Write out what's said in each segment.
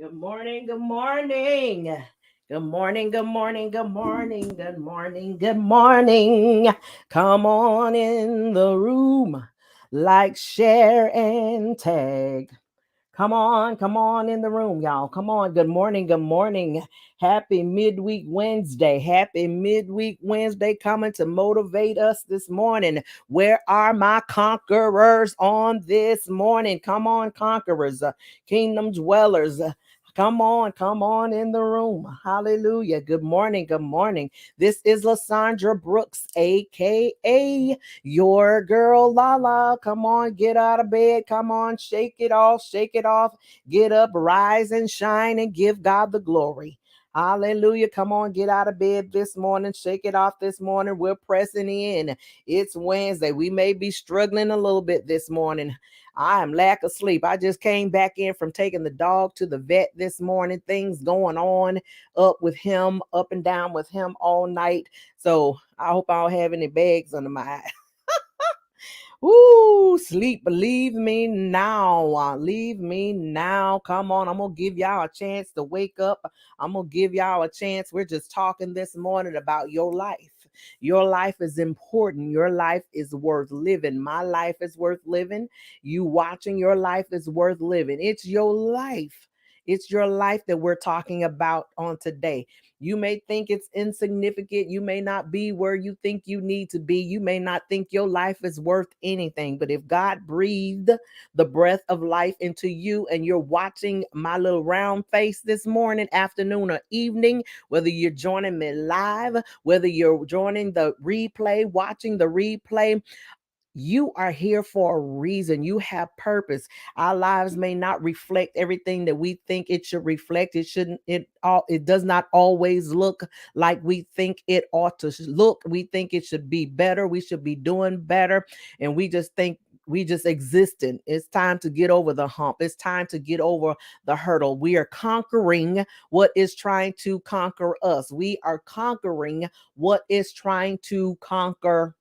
Good morning, good morning. Good morning, good morning, good morning, good morning, good morning. Come on in the room, like, share, and tag. Come on in the room, y'all. Come on. Good morning, good morning. Happy midweek Wednesday. Happy midweek Wednesday coming to motivate us this morning. Where are my conquerors on this morning? Come on, conquerors, kingdom dwellers. Come on in the room. Hallelujah. Good morning, good morning. This is Lasandra Brooks, aka your girl Lala. Come on, get out of bed. Come on, shake it off, shake it off. Get up, rise and shine, and give God the glory. Hallelujah. Come on, get out of bed this morning. Shake it off this morning. We're pressing in. It's Wednesday. We may be struggling a little bit this morning. I am lack of sleep. I just came back in from taking the dog to the vet this morning. Things going on up with him, up and down with him all night. So I hope I don't have any bags under my eyes. Ooh, sleep, leave me now. Leave me now. Come on. I'm going to give y'all a chance to wake up. I'm going to give y'all a chance. We're just talking this morning about your life. Your life is important. Your life is worth living. My life is worth living. You watching your life is worth living. It's your life. It's your life that we're talking about on today. You may think it's insignificant. You may not be where you think you need to be. You may not think your life is worth anything. But if God breathed the breath of life into you and you're watching my little round face this morning, afternoon, or evening, whether you're joining me live, whether you're joining the replay, watching the replay, you are here for a reason. You have purpose. Our lives may not reflect everything that we think it should reflect. It shouldn't, it does not always look like we think it ought to look. We think it should be better. We should be doing better. And we just think we just existing. It's time to get over the hump. It's time to get over the hurdle. We are conquering what is trying to conquer us. We are conquering what is trying to conquer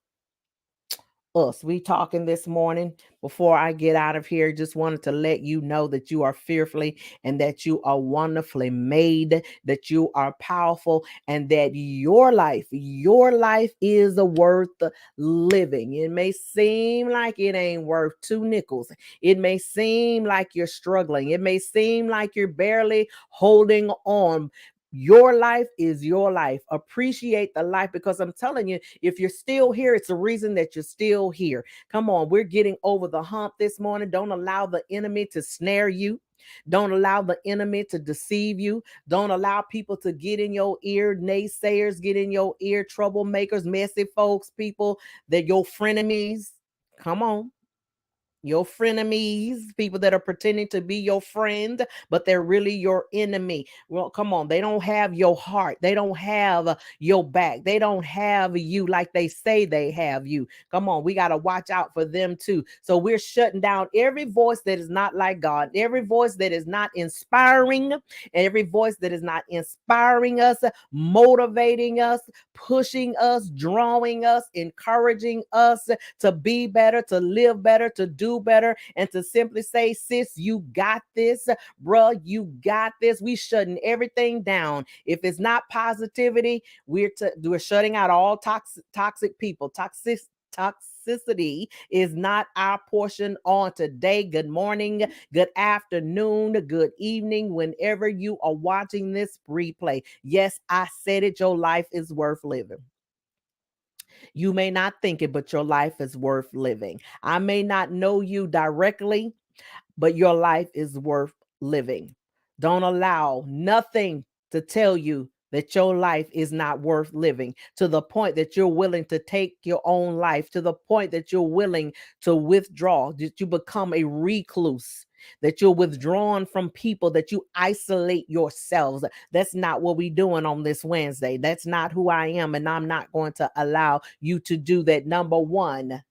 us. We talking this morning. Before I get out of here, just wanted to let you know that you are fearfully and that you are wonderfully made, that you are powerful, and that your life is worth living. It may seem like it ain't worth two nickels. It may seem like you're struggling. It may seem like you're barely holding on. Your life is your life. Appreciate the life, because I'm telling you, if you're still here, it's a reason that you're still here. Come on, we're getting over the hump this morning. Don't allow the enemy to snare you. Don't allow the enemy to deceive you. Don't allow people to get in your ear, naysayers get in your ear, troublemakers, messy folks, people that your frenemies. Come on, your frenemies, people that are pretending to be your friend, but they're really your enemy. Well, come on, they don't have your heart. They don't have your back. They don't have you like they say they have you. Come on, we got to watch out for them too. So we're shutting down every voice that is not like God, every voice that is not inspiring, every voice that is not inspiring us, motivating us, pushing us, drawing us, encouraging us to be better, to live better, to do better, and to simply say, sis, you got this, bruh, you got this. We shutting everything down. If it's not positivity, we're shutting out all toxic people. Toxicity is not our portion on today. Good morning, good afternoon, good evening, whenever you are watching this replay. Yes, I said it. Your life is worth living. You may not think it, but your life is worth living. I may not know you directly, but your life is worth living. Don't allow nothing to tell you that your life is not worth living, to the point that you're willing to take your own life, to the point that you're willing to withdraw, that you become a recluse, that you're withdrawn from people, that you isolate yourselves. That's not what we're doing on this Wednesday. That's not who I am, and I'm not going to allow you to do that. Number one,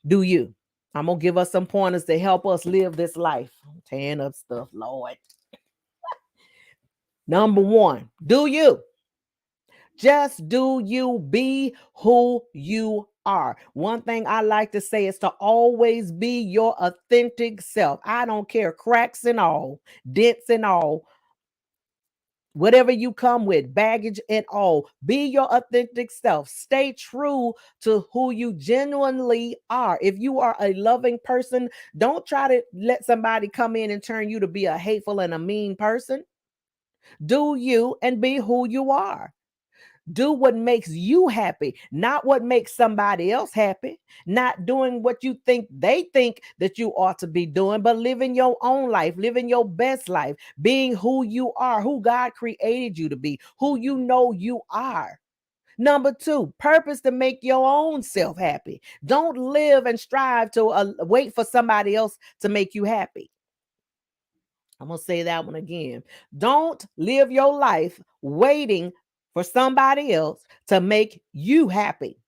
do you. I'm going to give us some pointers to help us live this life. I'm tearing up stuff, Lord. Number one, do you. Just do you. Be who you are. One thing I like to say is to always be your authentic self. I don't care, cracks and all, dents and all. Whatever you come with, baggage and all, be your authentic self. Stay true to who you genuinely are. If you are a loving person, don't try to let somebody come in and turn you to be a hateful and a mean person. Do you and be who you are. Do what makes you happy, not what makes somebody else happy. Not doing what you think that you ought to be doing, but living your own life, living your best life, being who you are, who God created you to be, who you know you are. Number two, purpose to make your own self happy. Don't live and strive to wait for somebody else to make you happy. I'm going to say that one again. Don't live your life waiting for somebody else to make you happy.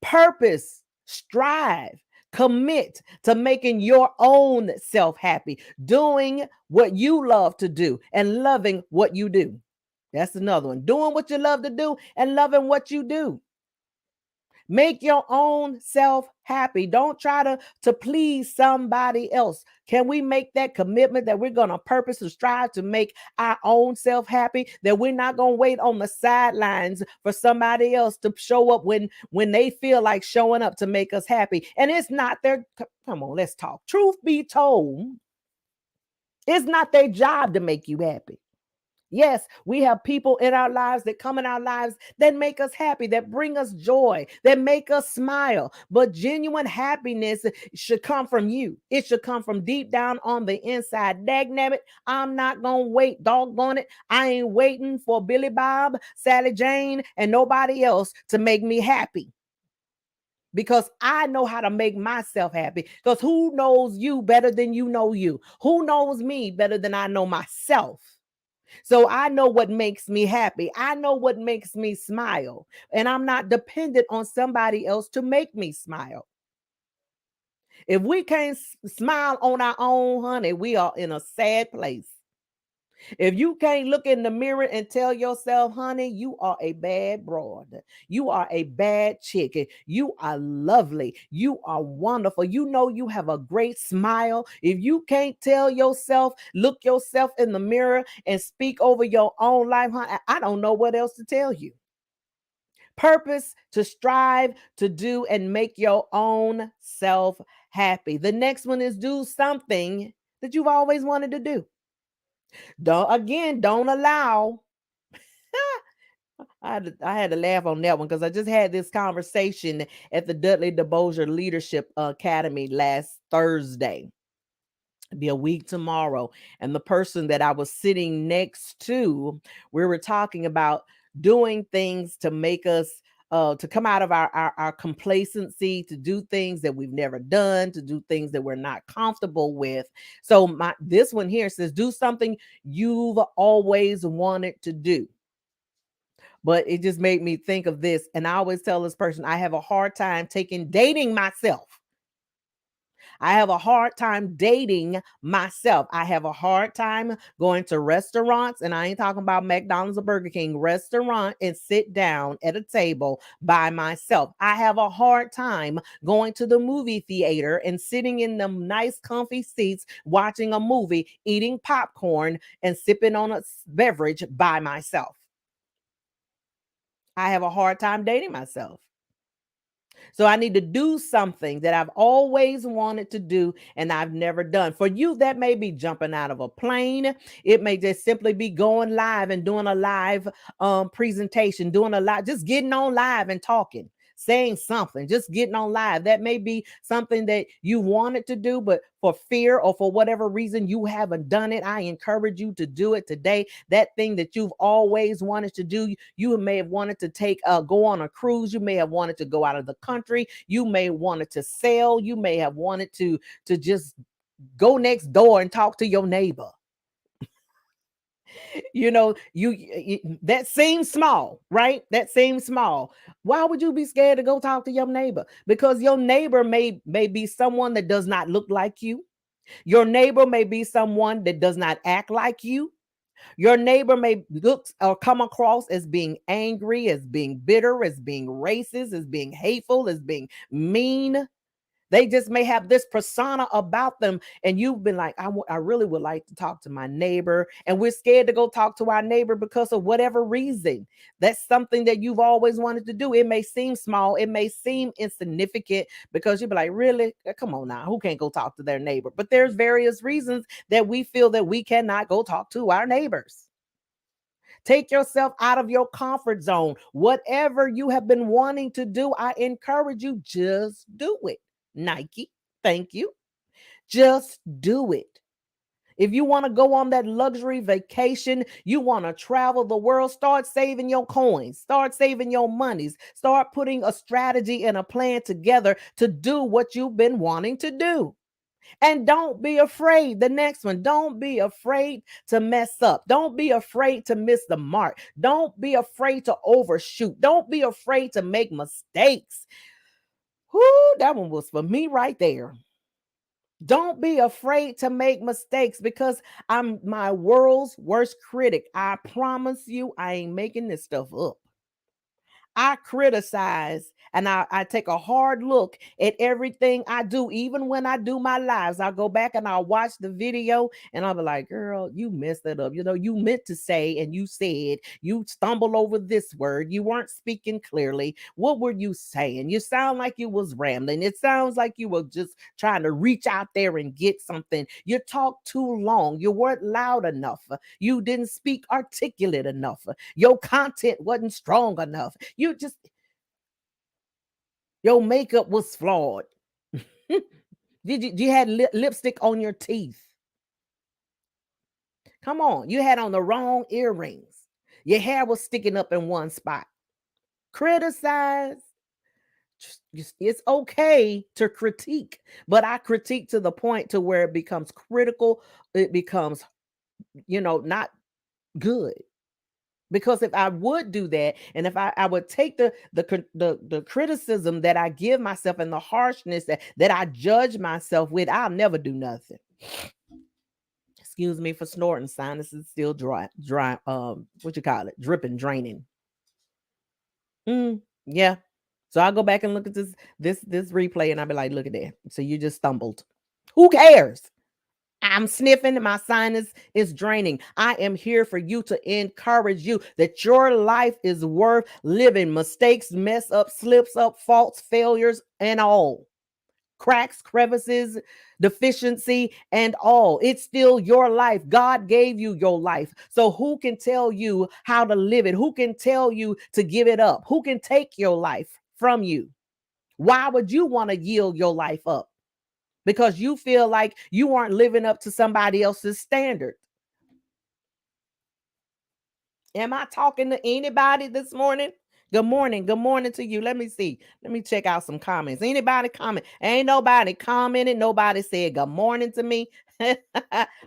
Purpose, strive, commit to making your own self happy, doing what you love to do and loving what you do. That's another one. Doing what you love to do and loving what you do. Make your own self happy. Don't try to please somebody else. Can we make that commitment that we're going to purpose to strive to make our own self happy? That we're not going to wait on the sidelines for somebody else to show up when they feel like showing up to make us happy. And it's not their, come on, let's talk. Truth be told, it's not their job to make you happy. Yes, we have people in our lives that come in our lives that make us happy, that bring us joy, that make us smile. But genuine happiness should come from you. It should come from deep down on the inside. Dagnabbit, I'm not going to wait. Doggone it. I ain't waiting for Billy Bob, Sally Jane, and nobody else to make me happy. Because I know how to make myself happy. Because who knows you better than you know you? Who knows me better than I know myself? So I know what makes me happy. I know what makes me smile. And I'm not dependent on somebody else to make me smile. If we can't smile on our own, honey, we are in a sad place. If you can't look in the mirror and tell yourself, honey, you are a bad broad. You are a bad chick. You are lovely. You are wonderful. You know you have a great smile. If you can't tell yourself, look yourself in the mirror and speak over your own life, honey, I don't know what else to tell you. Purpose to strive to do and make your own self happy. The next one is do something that you've always wanted to do. Don't allow. I had to laugh on that one because I just had this conversation at the Dudley DeBosier Leadership Academy last Thursday. It'll be a week tomorrow. And the person that I was sitting next to, we were talking about doing things to make us to come out of our complacency, to do things that we've never done, to do things that we're not comfortable with. So this one here says, do something you've always wanted to do. But it just made me think of this. And I always tell this person, I have a hard time dating myself. I have a hard time dating myself. I have a hard time going to restaurants, and I ain't talking about McDonald's or Burger King, restaurant and sit down at a table by myself. I have a hard time going to the movie theater and sitting in them nice comfy seats, watching a movie, eating popcorn and sipping on a beverage by myself. I have a hard time dating myself. So I need to do something that I've always wanted to do and I've never done. For you, that may be jumping out of a plane. It may just simply be going live and doing a live presentation, doing a live, just getting on live and talking, saying something, just getting on live. That may be something that you wanted to do, but for fear or for whatever reason you haven't done it. I encourage you to do it today. That thing that you've always wanted to do, you may have wanted to go on a cruise. You may have wanted to go out of the country. You may wanted to sail. You may have wanted to just go next door and talk to your neighbor. That seems small, right? That seems small. Why would you be scared to go talk to your neighbor? Because your neighbor may be someone that does not look like you. Your neighbor may be someone that does not act like you. Your neighbor may look or come across as being angry, as being bitter, as being racist, as being hateful, as being mean. They just may have this persona about them, and you've been like, I really would like to talk to my neighbor, and we're scared to go talk to our neighbor because of whatever reason. That's something that you've always wanted to do. It may seem small, it may seem insignificant, because you'd be like, really? Come on now, who can't go talk to their neighbor? But there's various reasons that we feel that we cannot go talk to our neighbors. Take yourself out of your comfort zone. Whatever you have been wanting to do, I encourage you, just do it. Nike, thank you. Just do it. If you want to go on that luxury vacation, you want to travel the world, start saving your coins, start saving your monies, start putting a strategy and a plan together to do what you've been wanting to do. And don't be afraid. The next one, don't be afraid to mess up. Don't be afraid to miss the mark. Don't be afraid to overshoot. Don't be afraid to make mistakes. Whoo, that one was for me right there. Don't be afraid to make mistakes, because I'm my world's worst critic. I promise you, I ain't making this stuff up. I criticize, and I take a hard look at everything I do. Even when I do my lives, I'll go back and I'll watch the video and I'll be like, girl, you messed that up. You know, you meant to say, and you said, you stumbled over this word. You weren't speaking clearly. What were you saying? You sound like you was rambling. It sounds like you were just trying to reach out there and get something. You talked too long. You weren't loud enough. You didn't speak articulate enough. Your content wasn't strong enough. Your makeup was flawed. You had lipstick on your teeth? Come on, you had on the wrong earrings. Your hair was sticking up in one spot. Criticize. It's okay to critique, but I critique to the point to where it becomes critical. It becomes, not good. Because if I would do that, and if I would take the criticism that I give myself and the harshness that I judge myself with, I'll never do nothing. Excuse me for snorting. Sinuses still dry. What you call it? Dripping, draining. Yeah. So I'll go back and look at this replay, and I'll be like, look at that. So you just stumbled. Who cares? I'm sniffing, my sinus is draining. I am here for you, to encourage you that your life is worth living. Mistakes, mess up, slips up, faults, failures, and all. Cracks, crevices, deficiency, and all. It's still your life. God gave you your life. So who can tell you how to live it? Who can tell you to give it up? Who can take your life from you? Why would you want to yield your life up? Because you feel like you aren't living up to somebody else's standard. Am I talking to anybody this morning? Good morning. Good morning to you. Let me see. Let me check out some comments. Anybody comment? Ain't nobody commented. Nobody said good morning to me.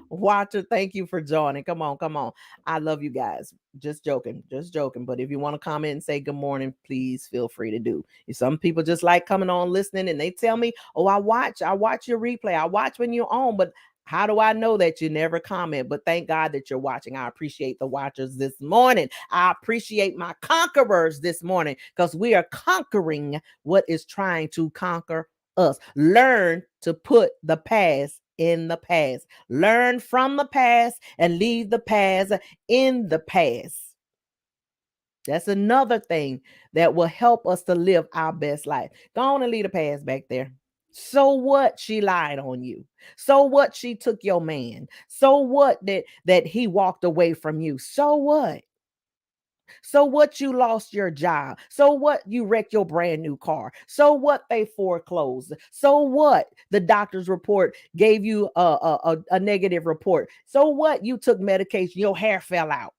Watcher, thank you for joining. Come on, come on. I love you guys. Just joking, just joking. But if you want to comment and say good morning, please feel free to do. Some people just like coming on listening, and they tell me, oh, I watch your replay. I watch when you're on, but how do I know that you never comment? But thank God that you're watching. I appreciate the watchers this morning. I appreciate my conquerors this morning, because we are conquering what is trying to conquer us. Learn to put the past in the past. Learn from the past and leave the past in the past. That's another thing that will help us to live our best life. Go on and leave the past back there. So what she lied on you? So what she took your man? So what that he walked away from you? So what? So what you lost your job? So what you wrecked your brand new car? So what they foreclosed? So what the doctor's report gave you a negative report? So what you took medication, your hair fell out?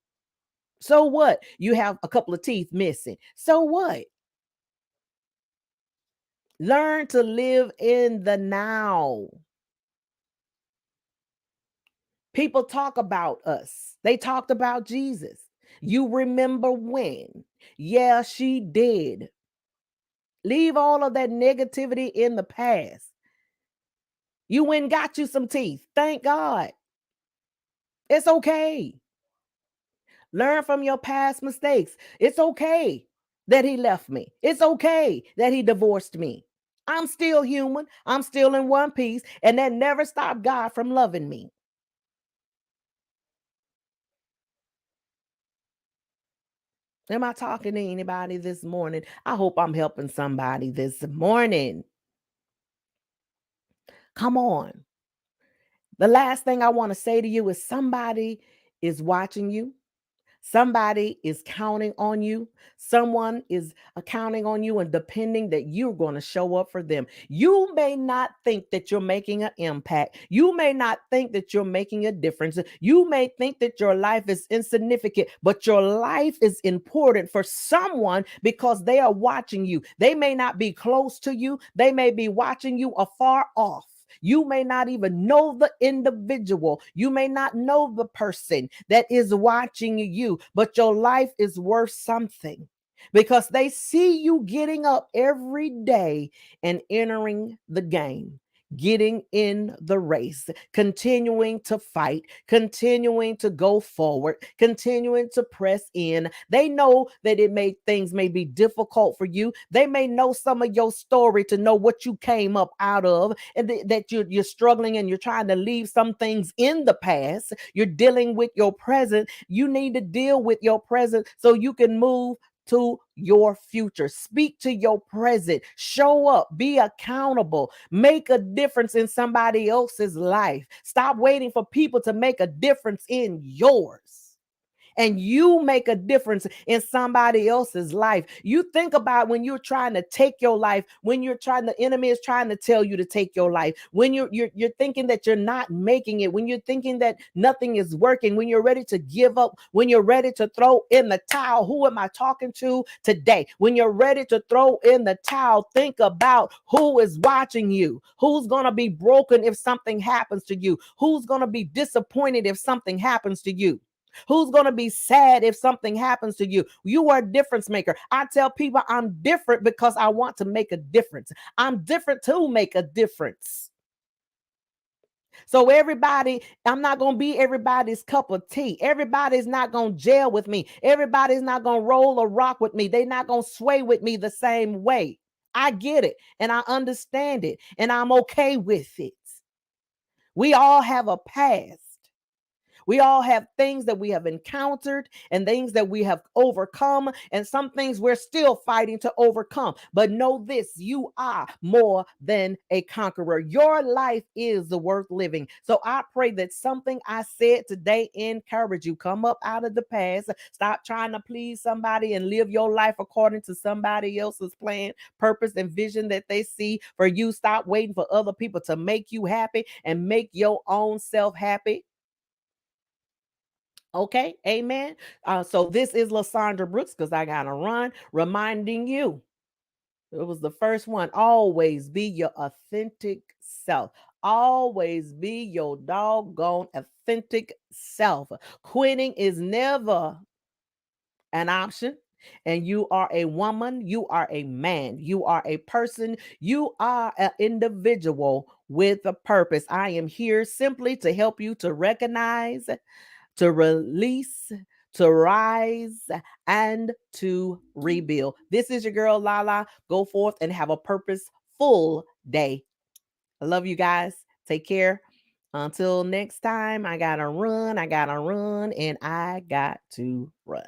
So what you have a couple of teeth missing? So what? Learn to live in the now. People talk about us. They talked about Jesus. You remember when? Yeah, she did. Leave all of that negativity in the past. You went and got you some teeth. Thank God. It's okay. Learn from your past mistakes. It's okay that he left me. It's okay that he divorced me. I'm still human. I'm still in one piece. And that never stopped God from loving me. Am I talking to anybody this morning? I hope I'm helping somebody this morning. Come on. The last thing I want to say to you is somebody is watching you. Somebody is counting on you. Someone is counting on you and depending that you're going to show up for them. You may not think that you're making an impact. You may not think that you're making a difference. You may think that your life is insignificant, but your life is important for someone because they are watching you. They may not be close to you, they may be watching you afar off. You may not even know the individual. You may not know the person that is watching you, but your life is worth something because they see you getting up every day and entering the game, getting in the race, continuing to fight, continuing to go forward, continuing to press in. They know that things may be difficult for you. They may know some of your story to know what you came up out of, and that you're struggling and you're trying to leave some things in the past. You're dealing with your present. You need to deal with your present so you can move to your future. Speak to your present. Show up. Be accountable. Make a difference in somebody else's life. Stop waiting for people to make a difference in yours, and you make a difference in somebody else's life. You think about when you're trying to take your life, when the enemy is trying to tell you to take your life, when you're thinking that you're not making it, when you're thinking that nothing is working, when you're ready to give up, when you're ready to throw in the towel. Who am I talking to today? When you're ready to throw in the towel, think about who is watching you, who's going to be broken if something happens to you, who's going to be disappointed if something happens to you. Who's going to be sad if something happens to you? You are a difference maker. I tell people I'm different because I want to make a difference. I'm different to make a difference. So I'm not going to be everybody's cup of tea. Everybody's not going to gel with me. Everybody's not going to roll or rock with me. They're not going to sway with me the same way. I get it and I understand it and I'm okay with it. We all have a past. We all have things that we have encountered and things that we have overcome, and some things we're still fighting to overcome. But know this: you are more than a conqueror. Your life is worth living. So I pray that something I said today encourage you. Come up out of the past. Stop trying to please somebody and live your life according to somebody else's plan, purpose, and vision that they see for you. Stop waiting for other people to make you happy and make your own self happy. Okay, amen. So this is Lasandra Brooks because I gotta run, reminding you it was the first one. Always be your authentic self. Always be your doggone authentic self. Quitting is never an option. And you are a woman, you are a man, you are a person, you are an individual with a purpose. I am here simply to help you to recognize, to release, to rise, and to rebuild. This is your girl, Lala. Go forth and have a purposeful day. I love you guys. Take care. Until next time, I gotta run, and I got to run.